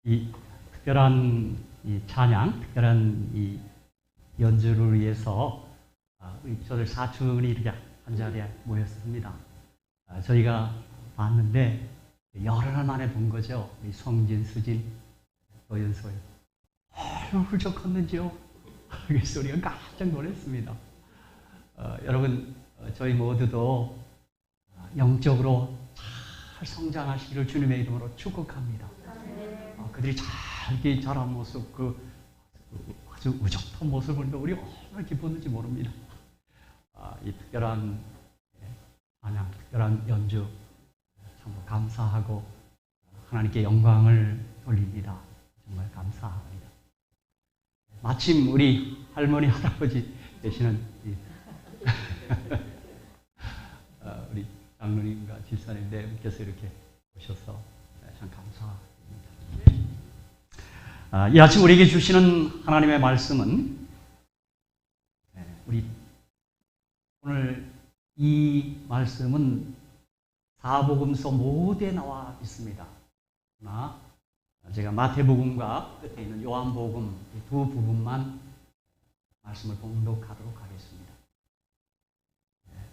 이 특별한 이 찬양, 특별한 이 연주를 위해서 우리 저들 사촌이 이렇게 한 자리에 모였습니다. 저희가 봤는데 여러 날 만에 본 거죠. 우리 성진, 수진, 노연소요. 얼마나 훌쩍 컸는지요. 그래서 우리가 깜짝 놀랐습니다. 여러분, 저희 모두도 영적으로 잘 성장하시기를 주님의 이름으로 축복합니다. 그들이 잘 자란 모습, 아주 우정한 모습을 보니까 우리 얼마나 기뻤는지 모릅니다. 이 특별한 찬양, 특별한 연주 정말 감사하고 하나님께 영광을 돌립니다. 정말 감사합니다. 마침 우리 할머니, 할아버지 되시는 우리 장로님과 집사님들께서 이렇게 오셔서 참 감사합니다. 이 아침 우리에게 주시는 하나님의 말씀은 우리 오늘 이 말씀은 사복음서 모두에 나와 있습니다. 그러나 제가 마태복음과 끝에 있는 요한복음 두 부분만 말씀을 봉독하도록 하겠습니다.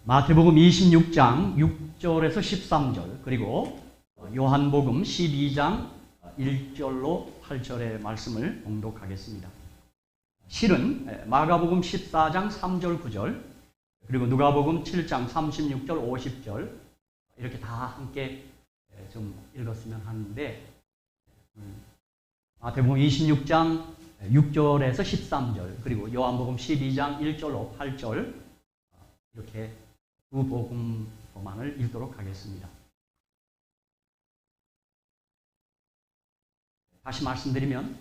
마태복음 26장 6절에서 13절, 그리고 요한복음 12장 1절로 8절의 말씀을 봉독하겠습니다. 실은 마가복음 14장 3절 9절, 그리고 누가복음 7장 36절 50절 이렇게 다 함께 좀 읽었으면 하는데, 마태복음 26장 6절에서 13절, 그리고 요한복음 12장 1절로 8절 이렇게 두 복음만을 읽도록 하겠습니다. 다시 말씀드리면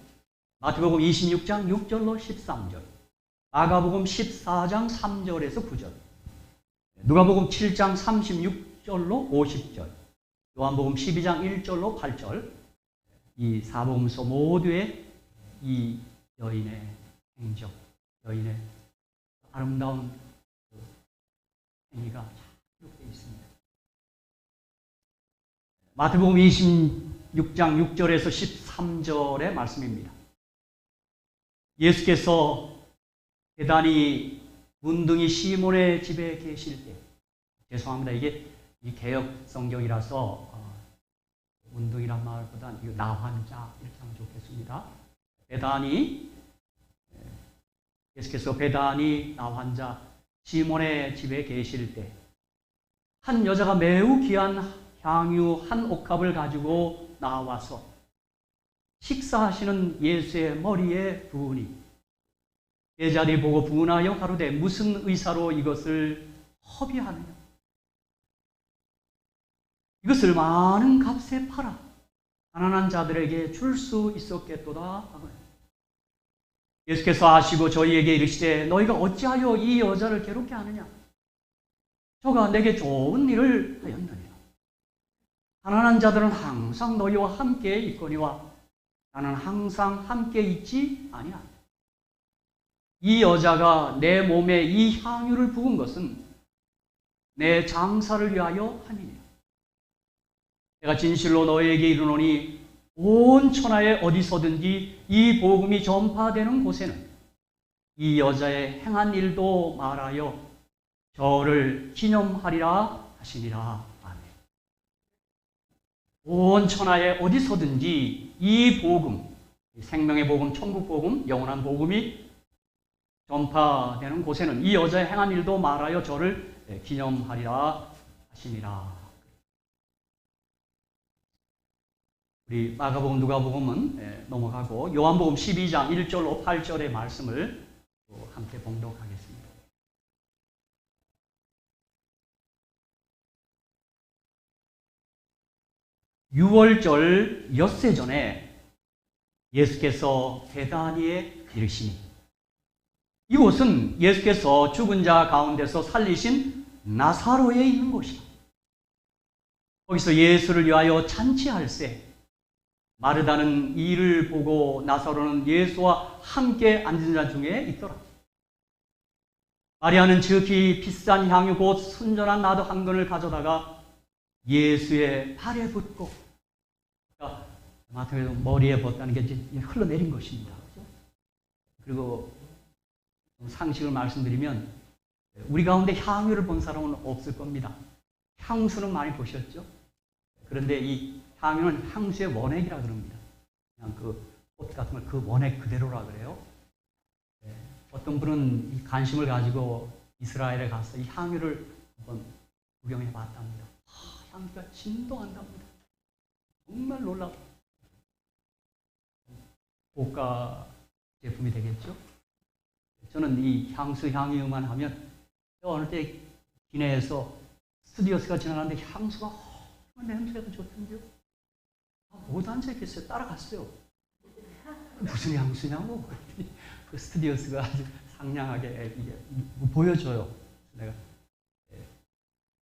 마태복음 26장 6절로 13절, 마가복음 14장 3절에서 9절, 누가복음 7장 36절로 50절, 요한복음 12장 1절로 8절, 이 사복음서 모두에 이 여인의 행적, 여인의 아름다운 행위가 기록되어 있습니다. 마태복음 26장 6절에서 13절의 말씀입니다. 예수께서 베다니 문둥이 시몬의 집에 계실 때, 죄송합니다. 이게 개역 성경이라서 문둥이란 말보다는 나환자 이렇게 하면 좋겠습니다. 베다니, 예수께서 베다니 나환자 시몬의 집에 계실 때 한 여자가 매우 귀한 향유 한 옥합을 가지고 나와서 식사하시는 예수의 머리에 부으니 제자들이 보고 분하여 가로되 무슨 의사로 이것을 허비하느냐, 이것을 많은 값에 팔아 가난한 자들에게 줄 수 있었겠도다. 예수께서 아시고 저희에게 이르시되 너희가 어찌하여 이 여자를 괴롭게 하느냐, 저가 내게 좋은 일을 하였느니라. 가난한 자들은 항상 너희와 함께 있거니와 나는 항상 함께 있지 아니하리라. 이 여자가 내 몸에 이 향유를 부은 것은 내 장사를 위하여 함이니라. 내가 진실로 너희에게 이르노니 온 천하에 어디서든지 이 복음이 전파되는 곳에는 이 여자의 행한 일도 말하여 저를 기념하리라 하시니라. 아멘. 온 천하에 어디서든지 이 복음, 생명의 복음, 천국 복음, 영원한 복음이 전파되는 곳에는 이 여자의 행한 일도 말하여 저를 기념하리라 하시니라. 우리 마가복음, 누가복음은 넘어가고 요한복음 12장 1절로 8절의 말씀을 함께 봉독하겠습니다. 유월절 엿새 전에 예수께서 베다니에 이르시니, 이곳은 예수께서 죽은 자 가운데서 살리신 나사로에 있는 곳이다. 거기서 예수를 위하여 잔치할세 마르다는 이를 보고 나사로는 예수와 함께 앉은 자 중에 있더라. 마리아는 지극히 비싼 향유 곧 순전한 나도 한 근을 가져다가 예수의 발에 붓고, 마태복음 머리에 벗다는 게 이제 흘러내린 것입니다. 그렇죠? 그리고 상식을 말씀드리면 우리 가운데 향유를 본 사람은 없을 겁니다. 향수는 많이 보셨죠? 그런데 이 향유는 향수의 원액이라 그럽니다. 그냥 그 꽃 같은 걸 그 원액 그대로라 그래요. 어떤 분은 이 관심을 가지고 이스라엘에 가서 이 향유를 한번 구경해 봤답니다. 향기가 진동한답니다. 정말 놀랍다. 고가 제품이 되겠죠? 저는 이 향수 향유만 하면 어느 때 기내에서 스튜디오스가 지나가는데 향수가 냄새가 좋던데요. 못 앉아있겠어요. 따라갔어요. 무슨 향수냐고. 그 스튜디오스가 아주 상냥하게 이게 보여줘요. 내가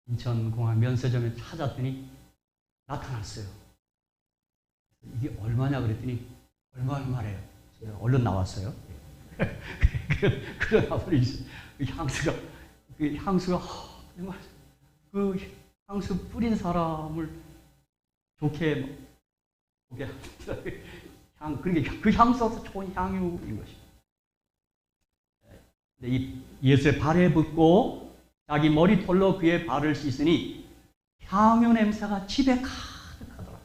인천공항 면세점에 찾았더니 나타났어요. 이게 얼마냐 그랬더니 얼마래요. 제가 얼른 나왔어요. 그러다 보니 그 향수가 정말 그 향수 뿌린 사람을 좋게 보게 그러니까 그 향수가 좋은 향유인 것입니다. 이 예수의 발에 붓고 자기 머리털로 그의 발을 씻으니 향유 냄새가 집에 가득하더라.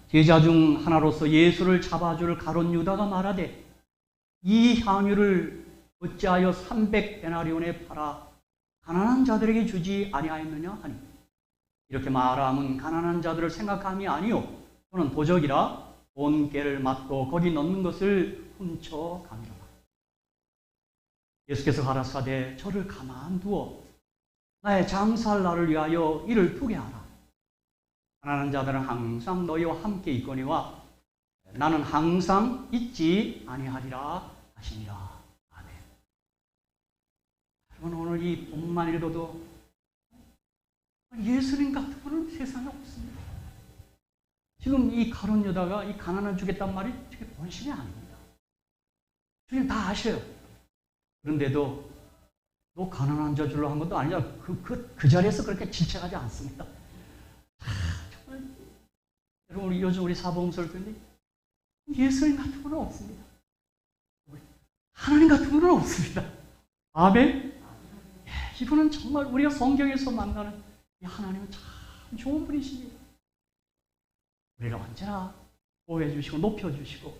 제자 중 하나로서 예수를 잡아줄 가룟 유다가 말하되 이 향유를 어찌하여 300데나리온에 팔아 가난한 자들에게 주지 아니하였느냐 하니 이렇게 말함은 가난한 자들을 생각함이 아니요 저는 도적이라 온 궤를 맞고 거기 넣는 것을 훔쳐가니라. 예수께서 가라사대 저를 가만두어 나의 장사할 날을 위하여 이를 두게 하라. 가난한 자들은 항상 너희와 함께 있거니와 나는 항상 있지 아니하리라 하시니라. 아멘. 여러분 오늘 이 본문만 읽어도 예수님 같은 분은 세상에 없습니다. 지금 이 가룟 유다가 이 가난을 주겠단 말이 되게 본심이 아닙니다. 주님 다 아셔요. 그런데도 너 가난한 자 주려고 한 것도 아니냐. 그 자리에서 그렇게 질책하지 않습니다. 정말 여러분 요즘 우리 사복음서를 듣는데 예수님 같은 분은 없습니다. 하나님 같은 분은 없습니다. 아멘. 이분은 정말 우리가 성경에서 만나는 이 하나님은 참 좋은 분이십니다. 우리를 언제나 보호해 주시고 높여 주시고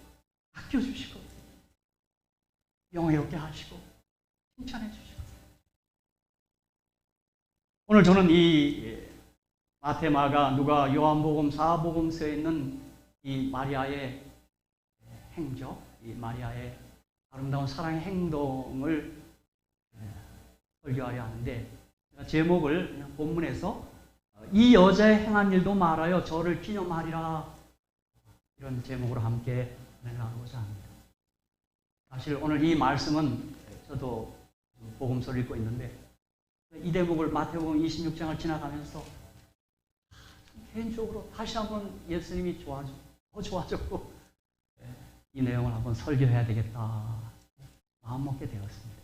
아껴 주시고 영예롭게 하시고 칭찬해 주시고. 오늘 저는 이 마태, 마가, 누가, 요한복음, 사복음서에 있는 이 마리아의 행적, 이 마리아의 아름다운 사랑의 행동을 설교하려 하는데 제목을 그냥 본문에서 이 여자의 행한 일도 말하여 저를 기념하리라 이런 제목으로 함께 나누고자 합니다. 사실 오늘 이 말씀은 저도 복음서를 읽고 있는데 이 대목을 마태복음 26장을 지나가면서 개인적으로 다시 한번 예수님이 더 좋아졌고 이 내용을 한번 설교해야 되겠다 마음먹게 되었습니다.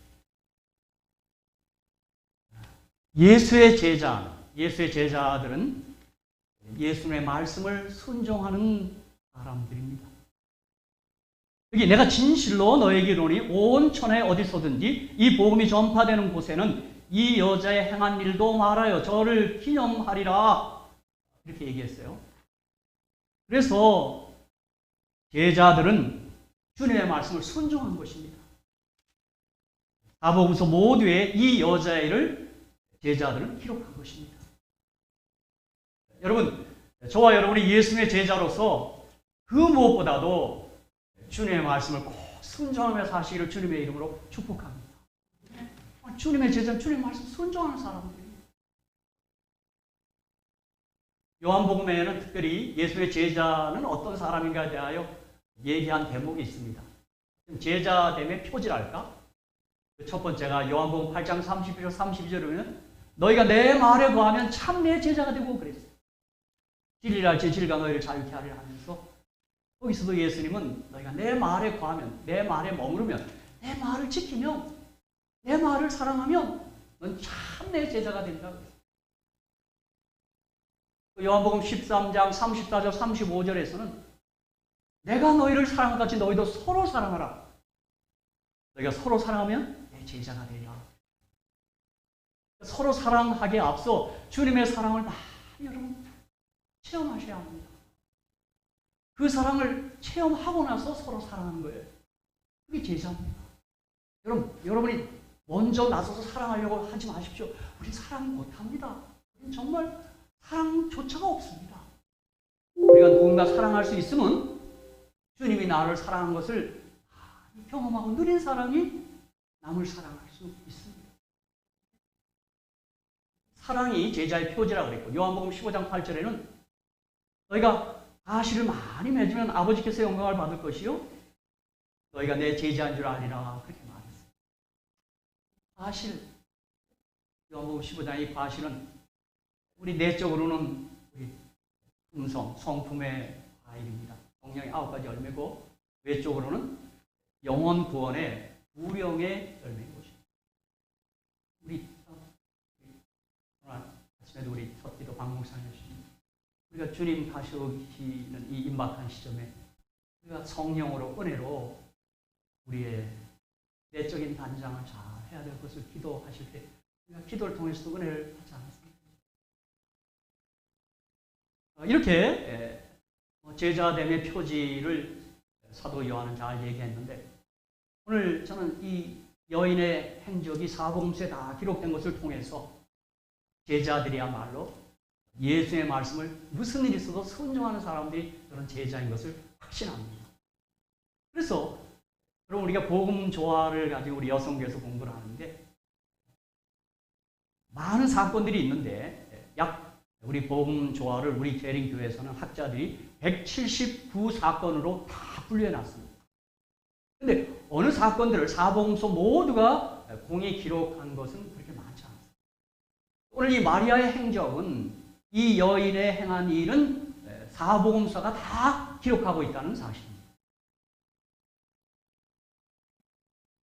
예수의 제자들은 예수님의 말씀을 순종하는 사람들입니다. 여기 내가 진실로 너에게 이르노니 온 천하에 어디서든지 이 복음이 전파되는 곳에는 이 여자의 행한 일도 말하여 저를 기념하리라 이렇게 얘기했어요. 그래서 제자들은 주님의 말씀을 순종한 것입니다. 사복음서 모두에 이 여자의 일을 제자들은 기록한 것입니다. 여러분, 저와 여러분이 예수님의 제자로서 그 무엇보다도 주님의 말씀을 꼭 순종하며 사시기를 주님의 이름으로 축복합니다. 주님의 제자는 주님의 말씀 순종하는 사람들입니다. 요한복음에는 특별히 예수의 제자는 어떤 사람인가에 대하여 얘기한 대목이 있습니다. 제자됨의 표지랄까? 첫 번째가 요한복음 8장 31절 32절에 보면 너희가 내 말에 거하면 참 내 제자가 되고 그랬어요. 진리를 알지 진리가 너희를 자유케 하리라 하면서 거기서도 예수님은 너희가 내 말에 거하면 내 말에 머무르면 내 말을 지키면 내 말을 사랑하면 넌 참 내 제자가 된다. 요한복음 13장 34절 35절에서는 내가 너희를 사랑한 같이 너희도 서로 사랑하라. 너희가 서로 사랑하면 내 제자가 되리라. 서로 사랑하기에 앞서 주님의 사랑을 많이 여러분 체험하셔야 합니다. 그 사랑을 체험하고 나서 서로 사랑하는 거예요. 그게 제자입니다. 여러분이 먼저 나서서 사랑하려고 하지 마십시오. 우리 사랑 못합니다. 우리는 정말 사랑조차가 없습니다. 우리가 누군가 사랑할 수 있으면 주님이 나를 사랑한 것을 경험하고 누린 사람이 남을 사랑할 수 있습니다. 사랑이 제자의 표지라고 그랬고 요한복음 15장 8절에는 너희가 가시를 많이 맺으면 아버지께서 영광을 받을 것이요 너희가 내 제자인 줄 아리라 그렇게 말했어요. 과실 요한복음 15장의 과실은 우리 내적으로는 우리 성품의 과일입니다. 성령의 9가지 열매고 외적으로는 영원 구원의 부령의 열매인 것입니다. 우리 오늘 아침에도 우리 첫 기도 방목상이었습니다. 우리가 주님 다시 오시는 이 임박한 시점에 우리가 성령으로 은혜로 우리의 내적인 단장을 잘 해야 될 것을 기도하실 때 우리가 기도를 통해서도 은혜를 받지 않았습니까? 이렇게 제자됨의 표지를 사도 요한은 잘 얘기했는데 오늘 저는 이 여인의 행적이 사복음서에 다 기록된 것을 통해서 제자들이야말로 예수의 말씀을 무슨 일이 있어도 순종하는 사람들이 그런 제자인 것을 확신합니다. 그래서 여러분 우리가 복음 조화를 가지고 우리 여성교에서 공부를 하는데 많은 사건들이 있는데 우리 복음 조화를 우리 계ring교회에서는 학자들이 179사건으로 다 분류해놨습니다. 그런데 어느 사건들을 사복음서 모두가 공히 기록한 것은 그렇게 많지 않습니다. 오늘 이 마리아의 행적은 이 여인의 행한 일은 사복음서가 다 기록하고 있다는 사실입니다.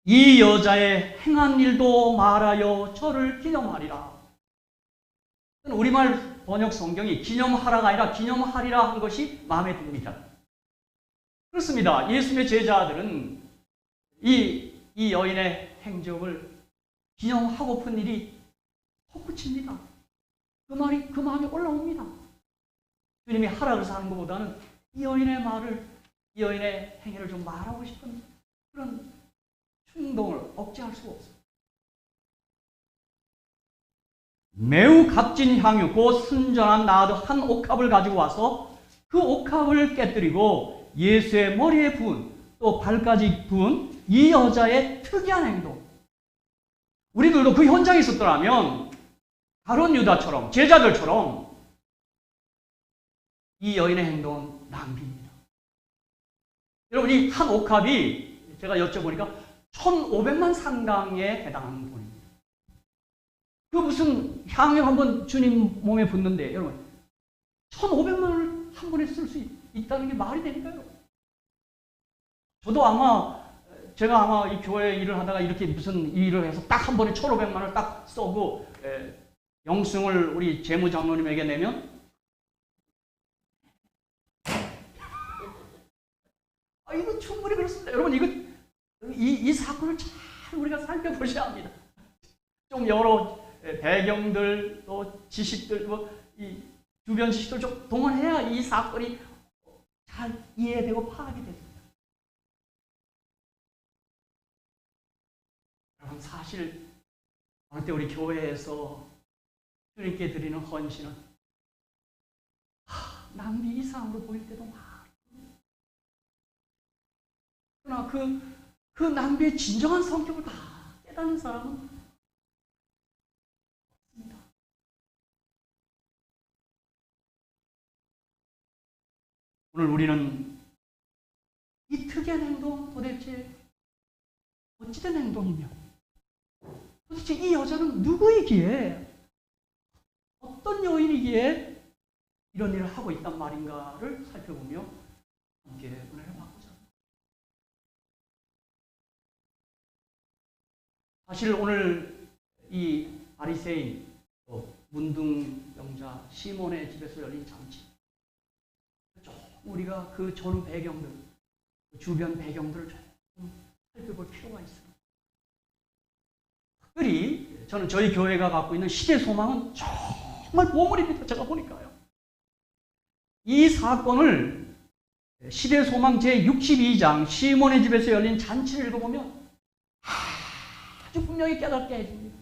이 여자의 행한 일도 말하여 저를 기념하리라. 우리말 번역 성경이 기념하라가 아니라 기념하리라 한 것이 마음에 듭니다. 그렇습니다. 예수님의 제자들은 이 여인의 행적을 기념하고픈 일이 헛구칩니다. 그 마음이 올라옵니다. 주님이 하라 그래서 하는 것보다는 이 여인의 행위를 좀 말하고 싶은 그런 충동을 억제할 수가 없어요. 매우 값진 향유, 곧 순전한 나드 한 옥합을 가지고 와서 그 옥합을 깨뜨리고 예수의 머리에 부은 또 발까지 부은 이 여자의 특이한 행동. 우리들도 그 현장에 있었더라면 다른 유다처럼 제자들처럼 이 여인의 행동은 낭비입니다. 여러분 이 한 옥합이 제가 여쭤보니까 1,500만 상당에 해당하는 돈입니다. 그 무슨 향유 한번 주님 몸에 붓는데 여러분 1,500만 원을 한 번에 쓸 수 있다는 게 말이 되니까요. 저도 제가 아마 이 교회 일을 하다가 이렇게 무슨 일을 해서 딱 한 번에 1,500만 원을 딱 쏘고 영승을 우리 재무장로님에게 내면 이거 충분히 그렇습니다. 여러분 이 사건을 잘 우리가 살펴보셔야 합니다. 좀 여러 배경들 또 지식들 이 주변 지식들 좀 동원해야 이 사건이 잘 이해되고 파악이 됩니다. 여러분 사실 어느 때 우리 교회에서 주님께 드리는 헌신은 낭비 이상으로 보일 때도 많아요. 그러나 그 낭비의 진정한 성격을 다 깨닫는 사람은 없습니다. 오늘 우리는 이 특이한 행동 도대체 어찌된 행동이며 도대체 이 여자는 누구이기에 어떤 여인이기에 이런 일을 하고 있단 말인가를 살펴보며 함께 은혜를 받고자 합니다. 사실 오늘 이 바리새인 문둥병자 시몬의 집에서 열린 잔치. 우리가 그 전후 배경들, 주변 배경들을 좀 살펴볼 필요가 있습니다. 특별히 저는 저희 교회가 갖고 있는 시대 소망은 정말 보물입니다. 제가 보니까요. 이 사건을 시대 소망 제62장 시몬의 집에서 열린 잔치를 읽어보면 아주 분명히 깨닫게 해줍니다.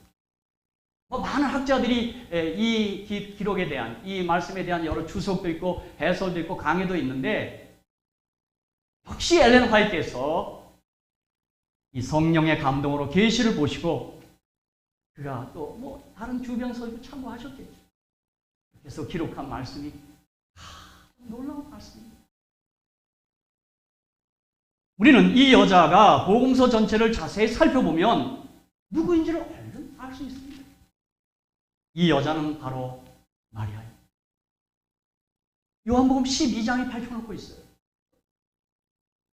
많은 학자들이 이 기록에 대한, 이 말씀에 대한 여러 주석도 있고 해설도 있고 강의도 있는데, 역시 엘렌 화이트께서 이 성령의 감동으로 계시를 보시고 그가 또 다른 주변 설교 참고하셨겠죠. 그래서 기록한 말씀이 놀라운 말씀입니다. 우리는 이 여자가 복음서 전체를 자세히 살펴보면 누구인지를 얼른 알 수 있습니다. 이 여자는 바로 마리아입니다. 요한복음 12장이 밝혀놓고 있어요.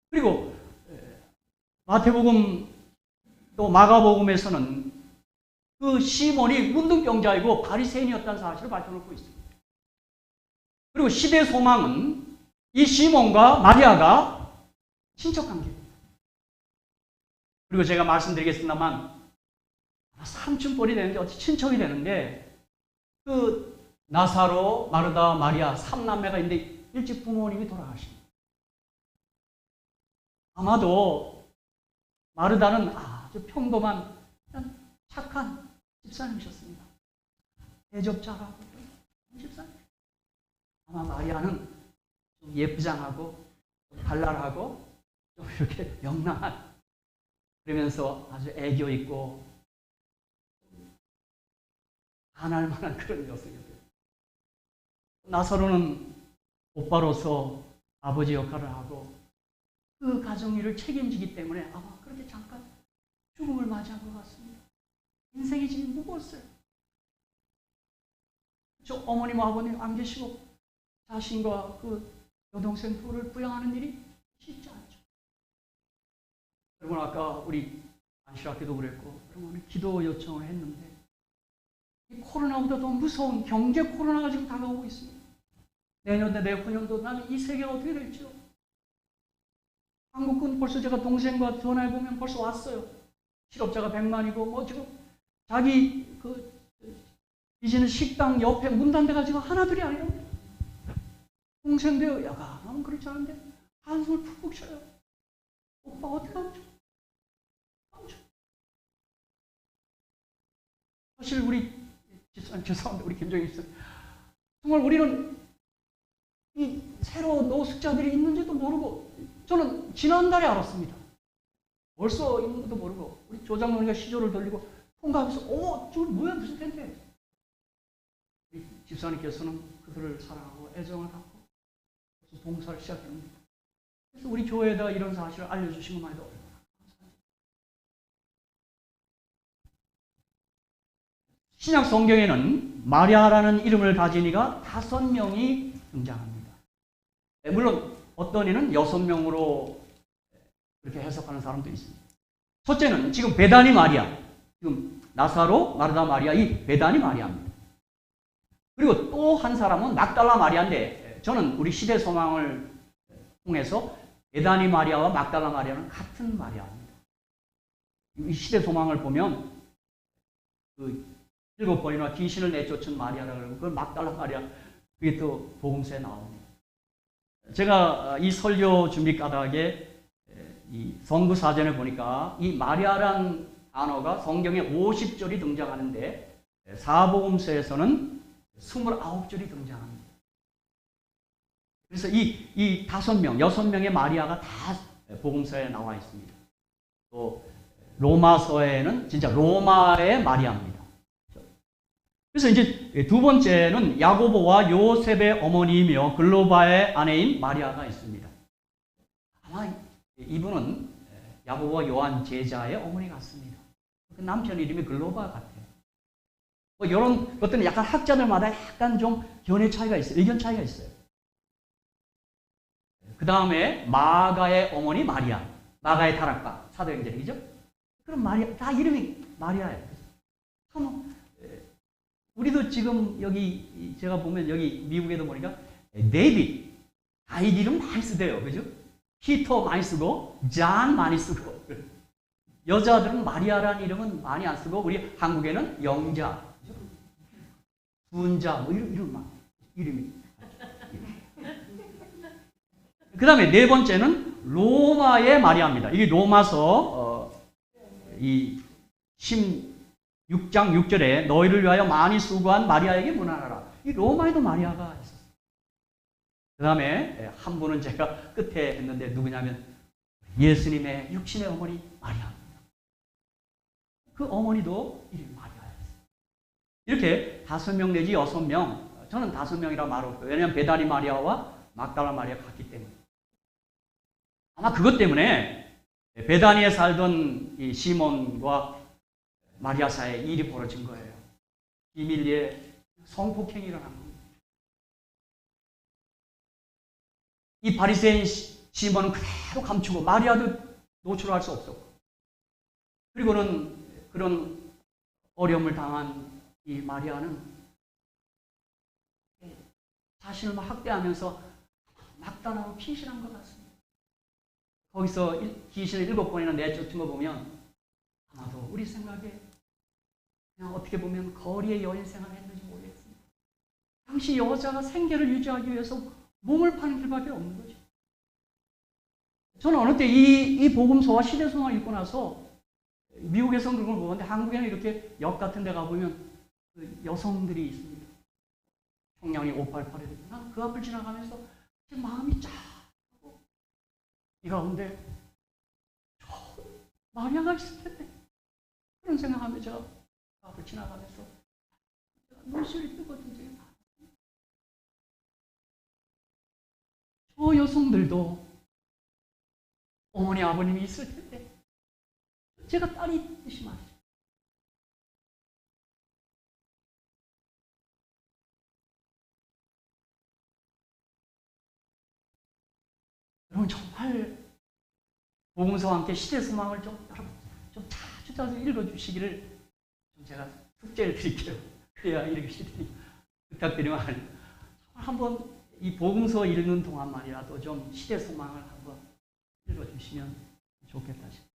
그리고 마태복음 또 마가복음에서는 그 시몬이 문둥병자이고 바리새인이었다는 사실을 밝혀놓고 있습니다. 그리고 시대 소망은 이 시몬과 마리아가 친척관계입니다. 그리고 제가 말씀드리겠습니다만 삼촌뻘이 되는데 어찌 친척이 되는데, 그 나사로, 마르다, 마리아 3남매가 있는데 일찍 부모님이 돌아가십니다. 아마도 마르다는 아주 평범한 착한 집사님이셨습니다. 대접잘하고 집사님. 아마 마리아는 좀 예쁘장하고 좀 발랄하고 좀 이렇게 명랑한, 그러면서 아주 애교 있고 반할 만한 그런 여성이었어요. 나사로는 오빠로서 아버지 역할을 하고 그 가정일을 책임지기 때문에 아마 그렇게 잠깐 죽음을 맞이한 것 같습니다. 인생이 지금 무거웠어요. 저 어머님, 아버님 안 계시고 자신과 그 여동생 둘을 부양하는 일이 쉽지 않죠. 여러분, 아까 우리 안시라께도 그랬고, 여러분 기도 요청을 했는데, 이 코로나보다 더 무서운 경제 코로나가 지금 다가오고 있습니다. 내년도 내후년도 나는 이 세계가 어떻게 될지요. 한국은 벌써 제가 동생과 전화해보면 벌써 왔어요. 실업자가 100만이고 지금 자기 그 비즈니스 식당 옆에 문 단 데가 지금 하나둘이 아니랍니다. 동생도 야가 그렇지 않은데 한숨을 푹푹 쉬어요. 오빠 어떻게 하면 좋아? 사실 우리 죄송합니다. 우리 김정희 씨. 정말 우리는 이 새로 노숙자들이 있는지도 모르고, 저는 지난달에 알았습니다. 벌써 있는지도 모르고, 우리 조장로니가 시조를 돌리고 통과하면서 저거 뭐야 무슨 텐데. 우리 집사님께서는 그들을 사랑하고 애정을 갖고 봉사를 시작합니다. 그래서 우리 교회에다 이런 사실을 알려주신 것만 해도 얼마나 감사합니다. 신약 성경에는 마리아라는 이름을 가진 이가 5명이 등장합니다. 물론 어떤 이는 6명으로 그렇게 해석하는 사람도 있습니다. 첫째는 지금 베다니 마리아, 지금 나사로, 마르다 마리아, 이 베다니 마리아입니다. 그리고 또 한 사람은 막달라 마리아인데, 저는 우리 시대 소망을 통해서 베다니 마리아와 막달라 마리아는 같은 마리아입니다. 이 시대 소망을 보면 그 7번이나 귀신을 내쫓은 마리아라고 그러고, 그걸 막달라 마리아, 그게 또 복음서에 나옵니다. 제가 이 설교 준비 까닭에 이 성구사전에 보니까 이 마리아란 단어가 성경에 50절이 등장하는데 사복음서에서는 29절이 등장합니다. 그래서 이 5명, 6명의 마리아가 다 복음서에 나와 있습니다. 또 로마서에는 진짜 로마의 마리아입니다. 그래서 이제 두 번째는 야고보와 요셉의 어머니이며 글로바의 아내인 마리아가 있습니다. 아마 이분은 야고보와 요한 제자의 어머니 같습니다. 그 남편 이름이 글로바 같아요. 이런 것들은 약간 학자들마다 약간 좀 견해 차이가 있어요. 의견 차이가 있어요. 그 다음에 마가의 어머니 마리아, 마가의 다락방, 사도행전이죠. 그럼 마리아, 다 이름이 마리아예요. 참 우리도 지금 여기 제가 보면 여기 미국에도 보니까 데이빗, 다윗 이름 많이 쓰대요. 그죠? 피터 많이 쓰고 잔 많이 쓰고 여자들은 마리아라는 이름은 많이 안 쓰고 우리 한국에는 영자, 분자 뭐 이런 이름이. 그 다음에 네 번째는 로마의 마리아입니다. 이게 로마서 이 16장 6절에 너희를 위하여 많이 수고한 마리아에게 문안하라. 이 로마에도 마리아가 있었어요. 그 다음에 한 분은 제가 끝에 했는데 누구냐면 예수님의 육신의 어머니 마리아입니다. 그 어머니도 이름이 마리아였어요. 이렇게 5명 내지 6명, 저는 5명이라고 말하고, 왜냐하면 베다니 마리아와 막달라 마리아가 같기 때문에. 아마 그것 때문에 베다니에 살던 이 시몬과 마리아 사이에 일이 벌어진 거예요. 비밀리에 성폭행이 일어난 겁니다. 이 바리새인 시몬은 그대로 감추고 마리아도 노출할 수 없었고, 그리고는 그런 어려움을 당한 이 마리아는 자신을 막 학대하면서 막단하고 피신한 것 같습니다. 거기서 귀신을 7번이나 내쫓은 거 보면 아마도 우리 생각에 그냥 어떻게 보면 거리의 여인 생활을 했는지 모르겠습니다. 당시 여자가 생계를 유지하기 위해서 몸을 파는 길밖에 없는 거죠. 저는 어느 때 이 복음서와 시대소망을 읽고 나서 미국에서는 그걸 보는데 한국에는 이렇게 역 같은 데 가보면 여성들이 있습니다. 청량리 588에. 난 그 앞을 지나가면서 제 마음이 쫙하고 이 가운데 마리아가 있을 텐데 그런 생각하며 제가 그 앞을 지나가면서 눈시울이 뜨거든 적이 많았습니다. 저 여성들도 어머니 아버님이 있을 텐데 제가 딸이 있듯이 말이죠. 여러분 정말 복음서와 함께 시대소망을 좀 자주 읽어주시기를 좀 제가 숙제를 드릴게요. 그래야 읽으시더니 부탁드리면 한번 이 복음서 읽는 동안만이라도 좀 시대소망을 한번 읽어주시면 좋겠다 싶습니다.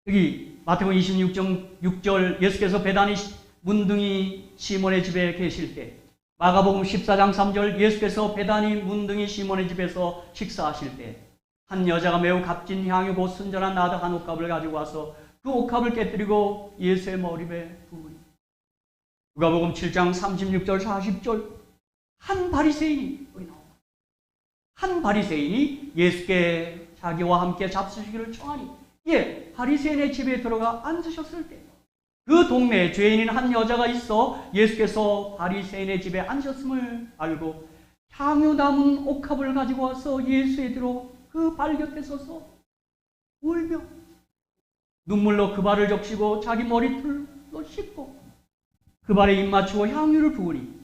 여기 마태복음 26장 6절 예수께서 베다니 문둥이 시몬의 집에 계실 때, 마가복음 14장 3절 예수께서 베다니 문둥이 시몬의 집에서 식사하실 때 한 여자가 매우 값진 향유 곧 순전한 나드 한 옥합을 가지고 와서 그 옥합을 깨뜨리고 예수의 머리에 부으니. 누가복음 7장 36절 40절 한 바리새인이 여기 나옵니다. 한 바리새인이 예수께 자기와 함께 잡수시기를 청하니 바리새인의 집에 들어가 앉으셨을 때 그 동네에 죄인인 한 여자가 있어 예수께서 바리새인의 집에 앉으셨음을 알고 향유 담은 옥합을 가지고 와서 예수의 뒤로 그 발 곁에 서서 울며 눈물로 그 발을 적시고 자기 머리털로 씻고 그 발에 입 맞추고 향유를 부으니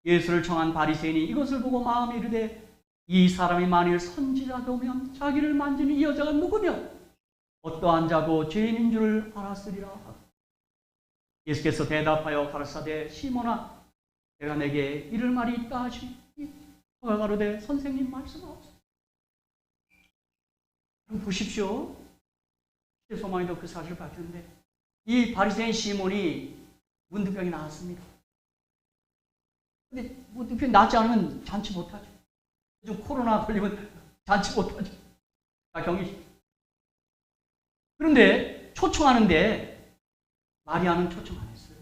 예수를 청한 바리새인이 이것을 보고 마음에 이르되 이 사람이 만일 선지자더면 자기를 만지는 이 여자가 누구며 어떠한 자고 죄인인 줄을 알았으리라. 예수께서 대답하여 가라사대 시몬아 내가 내게 이를 말이 있다 하시니 그가 가로되 선생님 말씀하옵소서. 보십시오. 소망이도 그 사실을 밝혔는데 이 바리새인 시몬이 문둥병이 나왔습니다. 근데 문둥병이 낫지 않으면 잔치 못하죠. 요즘 코로나 걸리면 잔치 못하죠. 경기. 그런데 초청하는데 마리아는 초청 안 했어요.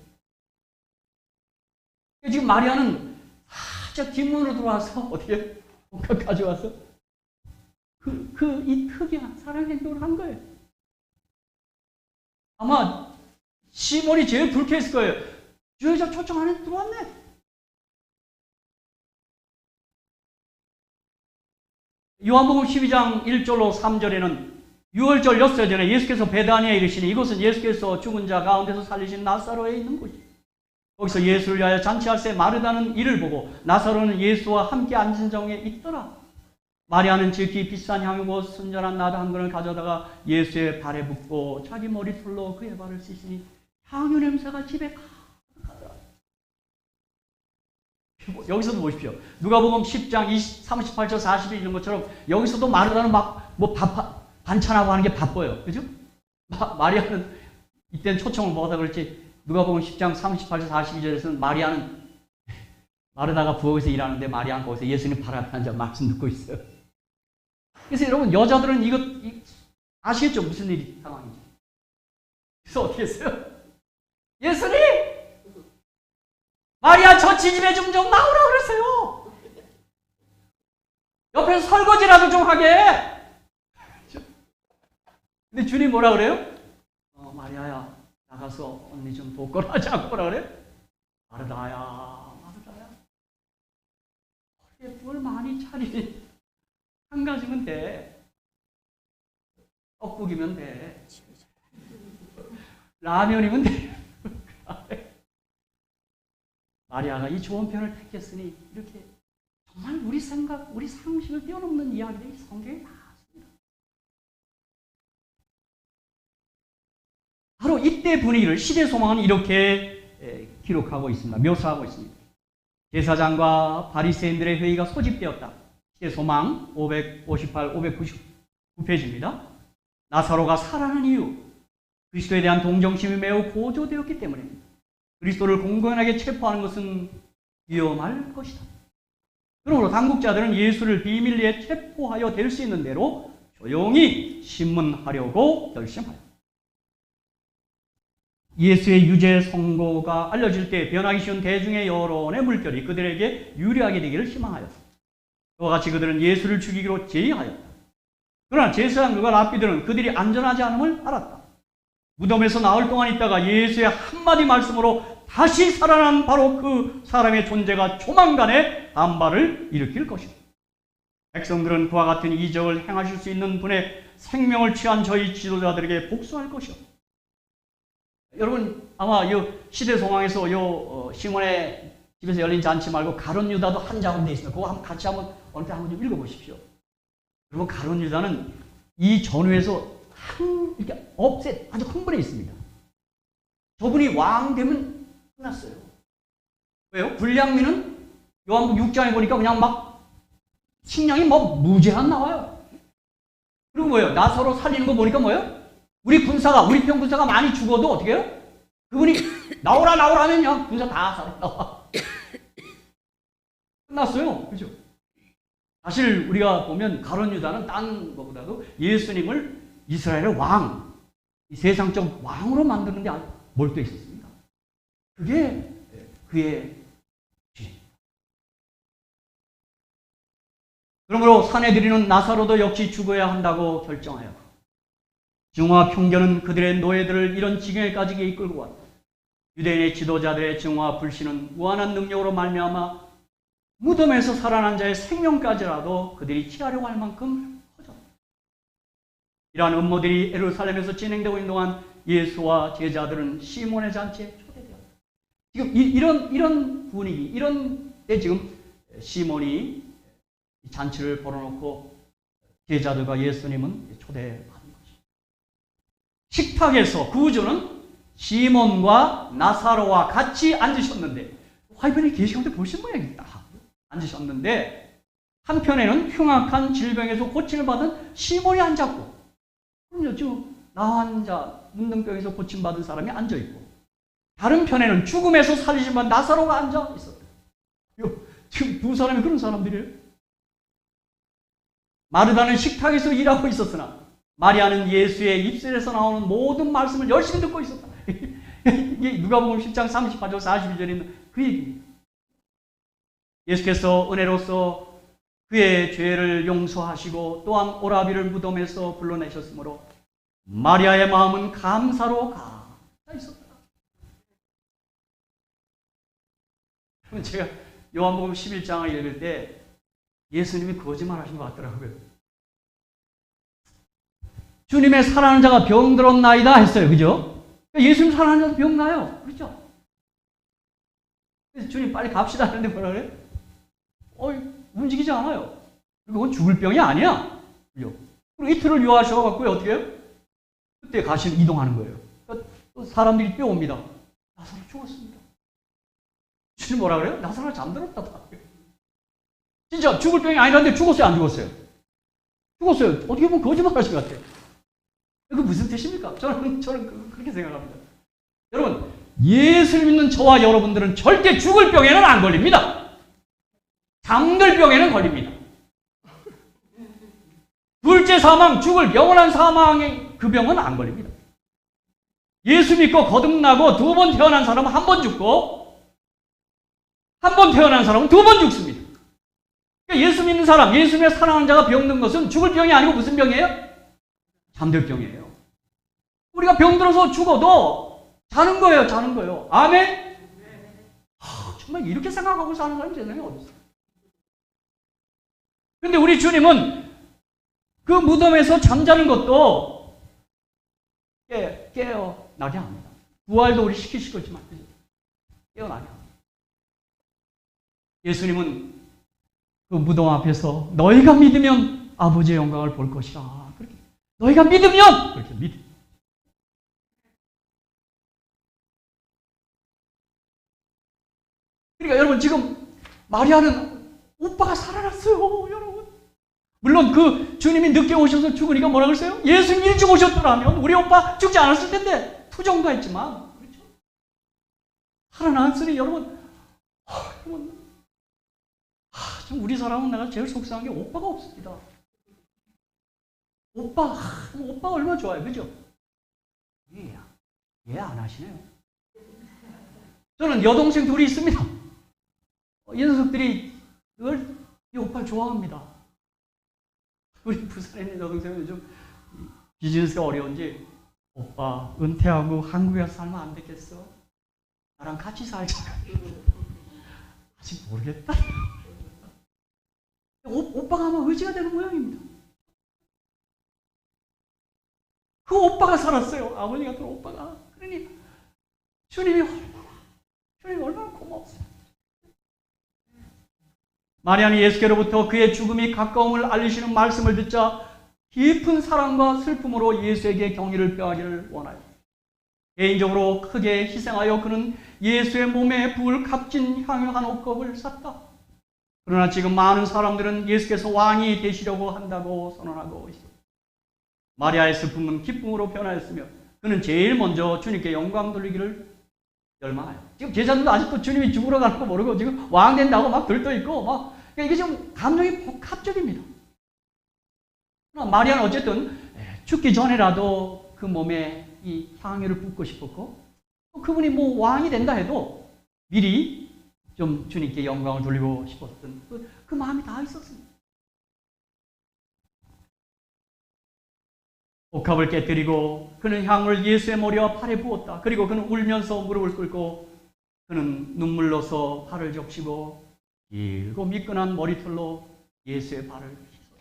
지금 마리아는 살짝 뒷문으로 들어와서 어떻게 옥합 가져와서 이 특이한 사랑 행동을 한 거예요. 아마 시몬이 제일 불쾌했을 거예요. 저 여자 초청 안 해도 들어왔네. 요한복음 12장 1절로 3절에는 6월절 6일 전에 예수께서 베다니에 이르시니 이곳은 예수께서 죽은 자 가운데서 살리신 나사로에 있는 곳이에요. 거기서 예수를 위하여 잔치할새 마르다는 이를 보고 나사로는 예수와 함께 앉은 정에 있더라. 마리아는 지극히 비싼 향유고 순전한 나드 한 근을 가져다가 예수의 발에 붓고 자기 머리털로 그의 발을 씻으니 향유 냄새가 집에 가득하더라. 여기서도 보십시오. 누가복음 10장 38절 40일 이런 것처럼 여기서도 마르다는 막 뭐 반찬하고 하는 게 바빠요. 그죠? 마리아는 이때는 초청을 못 하다 그렇지. 누가복음 10장 38절 42절에서는 마르다가 부엌에서 일하는데 마리아는 거기서 예수님 발 앞에 앉아 말씀 듣고 있어요. 그래서 여러분 여자들은 이거 아시겠죠? 무슨 일이 상황인지. 그래서 어떻게 했어요? 예수님! 마리아 저 지집에 좀 나오라 그랬어요. 옆에서 설거지라도 좀 하게. 근데 주님 뭐라 그래요? 마리아야 나가서 언니 좀 돕거라 하지 않고 뭐라 그래? 마르다야 뭘 많이 차리니 한 가지면 돼. 떡국이면 돼. 라면이면 돼. 마리아가 이 좋은 편을 택했으니 이렇게 정말 우리 생각, 우리 상식을 뛰어넘는 이야기들이 성경에 나왔습니다. 바로 이때 분위기를 시대 소망은 이렇게 기록하고 있습니다. 묘사하고 있습니다. 제사장과 바리새인들의 회의가 소집되었다. 시대 소망 558, 599페이지입니다. 나사로가 살아난 이유, 그리스도에 대한 동정심이 매우 고조되었기 때문입니다. 그리스도를 공공연하게 체포하는 것은 위험할 것이다. 그러므로 당국자들은 예수를 비밀리에 체포하여 될 수 있는 대로 조용히 신문하려고 결심하였다. 예수의 유죄 선고가 알려질 때 변하기 쉬운 대중의 여론의 물결이 그들에게 유리하게 되기를 희망하였다. 그와 같이 그들은 예수를 죽이기로 제의하였다. 그러나 제사장들과 랍비들은 그들이 안전하지 않음을 알았다. 무덤에서 나흘 동안 있다가 예수의 한마디 말씀으로 다시 살아난 바로 그 사람의 존재가 조만간에 반발을 일으킬 것이다. 백성들은 그와 같은 이적을 행하실 수 있는 분의 생명을 취한 저희 지도자들에게 복수할 것이다. 여러분 아마 이 시대 상황에서 시몬의 집에서 열린 잔치 말고 가룟 유다도 한 장으로 되어 있습니다. 그거 같이 한번 어느 때 한번 좀 읽어보십시오. 여러분 가룟 유다는 이 전후에서 이렇게 아주 흥분해 있습니다. 저분이 왕 되면 끝났어요. 왜요? 불량민은 요한복음 6장에 보니까 그냥 막 식량이 무제한 나와요. 그리고 뭐예요? 나사로 살리는 거 보니까 뭐예요? 우리 편 군사가 많이 죽어도 어떻게 해요? 그분이 나오라 하면 그냥 군사 다 살아 나와. 끝났어요. 그죠? 사실 우리가 보면 가룟 유다는 딴 것보다도 예수님을 이스라엘의 왕, 이 세상적 왕으로 만드는 데 아주 몰두해 있었습니다. 그게 그의 죄입니다. 그러므로 사내들이는 나사로도 역시 죽어야 한다고 결정하여 증오와 편견은 그들의 노예들을 이런 지경에까지 이끌고 왔다. 유대인의 지도자들의 증오와 불신은 무한한 능력으로 말미암아 무덤에서 살아난 자의 생명까지라도 그들이 취하려고 할 만큼 커졌다. 이러한 음모들이 예루살렘에서 진행되고 있는 동안 예수와 제자들은 시몬의 잔치에 초대되었다. 지금 이런 분위기, 이런 때 지금 시몬이 잔치를 벌어놓고 제자들과 예수님은 초대받은 거죠. 식탁에서 구주는 시몬과 나사로와 같이 앉으셨는데 화이번에 계시는데 보신 모양이다. 앉으셨는데 한편에는 흉악한 질병에서 고침을 받은 시몬이 앉았고, 그럼요, 지금 나환자 문둥병에서 고침받은 사람이 앉아있고, 다른 편에는 죽음에서 살리지만 나사로가 앉아 있었다. 지금 두 사람이 그런 사람들이에요. 마르다는 식탁에서 일하고 있었으나 마리아는 예수의 입술에서 나오는 모든 말씀을 열심히 듣고 있었다. 이게 누가복음 10장 38절 42절에 있는 그 얘기입니다. 예수께서 은혜로서 그의 죄를 용서하시고 또한 오라비를 무덤에서 불러내셨으므로 마리아의 마음은 감사로 가득 있었다. 제가 요한복음 11장을 읽을 때 예수님이 거짓말하신 것 같더라고요. 주님의 사랑하는 자가 병들었나이다 했어요. 그죠? 예수님 사랑하는 자도 병나요. 그렇죠? 그래서 주님 빨리 갑시다 하는데 뭐라 그래? 움직이지 않아요. 그건 죽을 병이 아니야. 그죠? 그리고 이틀을 유하셔갖고 어떻게 해요? 그때 이동하는 거예요. 사람들이 뛰어옵니다. 나사로 죽었습니다. 주님 뭐라 그래요? 나사로 잠들었다. 진짜 죽을 병이 아니라는데 죽었어요? 안 죽었어요? 죽었어요. 어떻게 보면 거짓말 하신 것 같아요. 그 무슨 뜻입니까? 저는 그렇게 생각합니다. 여러분, 예수를 믿는 저와 여러분들은 절대 죽을 병에는 안 걸립니다. 잠들 병에는 걸립니다. 둘째 사망, 죽을 영원한 사망의 그 병은 안 걸립니다. 예수 믿고 거듭나고 2번 태어난 사람은 1번 죽고 1번 태어난 사람은 2번 죽습니다. 그러니까 예수 믿는 사람, 예수님의 사랑하는 자가 병든 것은 죽을 병이 아니고 무슨 병이에요? 잠들 병이에요. 우리가 병들어서 죽어도 자는 거예요, 자는 거예요. 아멘? 정말 이렇게 생각하고 사는 사람이 세상에 어디 있어요? 근데 우리 주님은 그 무덤에서 잠자는 것도 깨어나게 합니다. 부활도 우리 시키실 거지만 깨어나게 합니다. 예수님은 그 무덤 앞에서 너희가 믿으면 아버지의 영광을 볼 것이라. 그렇게 너희가 믿으면 그렇게 믿. 그러니까 여러분 지금 마리아는 오빠가 살아났어요, 여러분. 물론 그 주님이 늦게 오셔서 죽으니까 뭐라 그랬어요? 예수님 일찍 오셨더라면 우리 오빠 죽지 않았을 텐데 투정도 했지만 그렇죠? 살아났으니 여러분, 참 우리 사람은 내가 제일 속상한 게 오빠가 없습니다. 오빠 얼마나 좋아요, 그죠? 예, 안 하시네요. 저는 여동생 둘이 있습니다. 이 녀석들이 늘 이 오빠를 좋아합니다. 우리 부산에 있는 여동생은 요즘 비즈니스가 어려운지 오빠 은퇴하고 한국에 가서 살면 안 되겠어? 나랑 같이 살자. 아직 모르겠다. 오빠가 아마 의지가 되는 모양입니다. 그 오빠가 살았어요. 아버지 같은 오빠가. 그러니 주님이 얼마나 고마웠어요. 마리아는 예수께로부터 그의 죽음이 가까움을 알리시는 말씀을 듣자 깊은 사랑과 슬픔으로 예수에게 경의를 표하기를 원하여 개인적으로 크게 희생하여 그는 예수의 몸에 부을 값진 향유 한 옥컵을 샀다. 그러나 지금 많은 사람들은 예수께서 왕이 되시려고 한다고 선언하고 있습니다. 마리아의 슬픔은 기쁨으로 변하였으며 그는 제일 먼저 주님께 영광 돌리기를 열망해요. 지금 제자들도 아직도 주님이 죽으러 가는 거 모르고 지금 왕 된다고 막 들떠있고 막 이게 좀 감정이 복합적입니다. 그러나 마리아는 어쨌든 죽기 전에라도 그 몸에 이 향유를 붓고 싶었고 그분이 뭐 왕이 된다 해도 미리 좀 주님께 영광을 돌리고 싶었던 그 마음이 다 있었습니다. 옥합을 깨뜨리고 그는 향을 예수의 머리와 팔에 부었다. 그리고 그는 울면서 무릎을 꿇고 그는 눈물로서 발을 적시고 길고 미끈한 머리털로 예수의 발을 씻었다.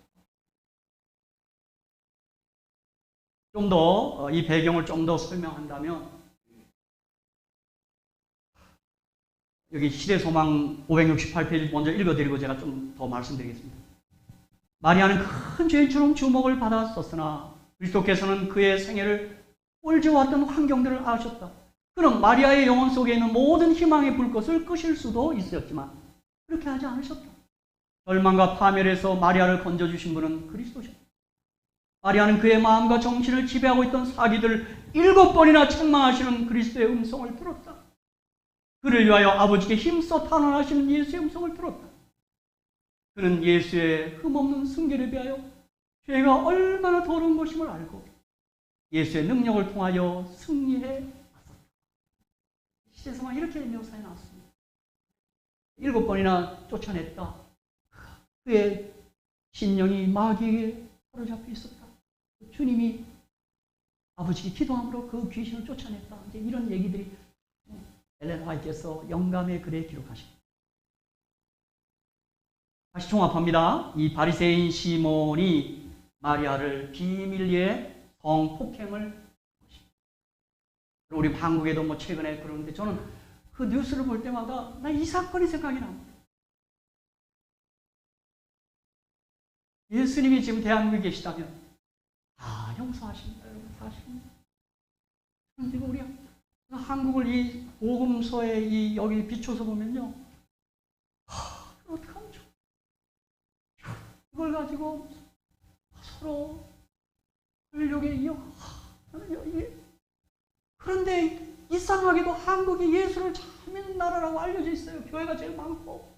좀 더 이 배경을 좀 더 설명한다면 여기 시대소망 568페이지 먼저 읽어드리고 제가 좀 더 말씀드리겠습니다. 마리아는 큰 죄인처럼 주목을 받았었으나 그리스도께서는 그의 생애를 꼴지어왔던 환경들을 아셨다. 그는 마리아의 영혼 속에 있는 모든 희망의 불꽃을 끄실 수도 있었지만 그렇게 하지 않으셨다. 절망과 파멸에서 마리아를 건져주신 분은 그리스도셨다. 마리아는 그의 마음과 정신을 지배하고 있던 사기들을 7번이나 책망하시는 그리스도의 음성을 들었다. 그를 위하여 아버지께 힘써 탄원하시는 예수의 음성을 들었다. 그는 예수의 흠없는 순결에 비하여 죄가 얼마나 더러운 것임을 알고 예수의 능력을 통하여 승리해 왔었다. 시대성은 이렇게 묘사해 놨습니다. 7번이나 쫓아냈다. 그의 신령이 마귀에게 사로잡혀 있었다. 주님이 아버지께 기도함으로 그 귀신을 쫓아냈다. 이제 이런 얘기들이 엘렌 화이트께서 영감의 글에 기록하십니다. 다시 종합합니다. 이 바리새인 시몬이 마리아를 비밀리에 성폭행을 우리 한국에도 뭐 최근에 그러는데 저는 그 뉴스를 볼 때마다 나 이 사건이 생각이 납니다. 예수님이 지금 대한민국에 계시다면 다 용서하십니다. 여러분 사실은 지금 우리 한국을 이 복음서에 이 여기 비춰서 보면요, 어떡하면 좋아. 이걸 가지고 서로 권력에 이어. 그런데 이상하게도 한국이 예수를 잘 믿는 나라라고 알려져 있어요. 교회가 제일 많고.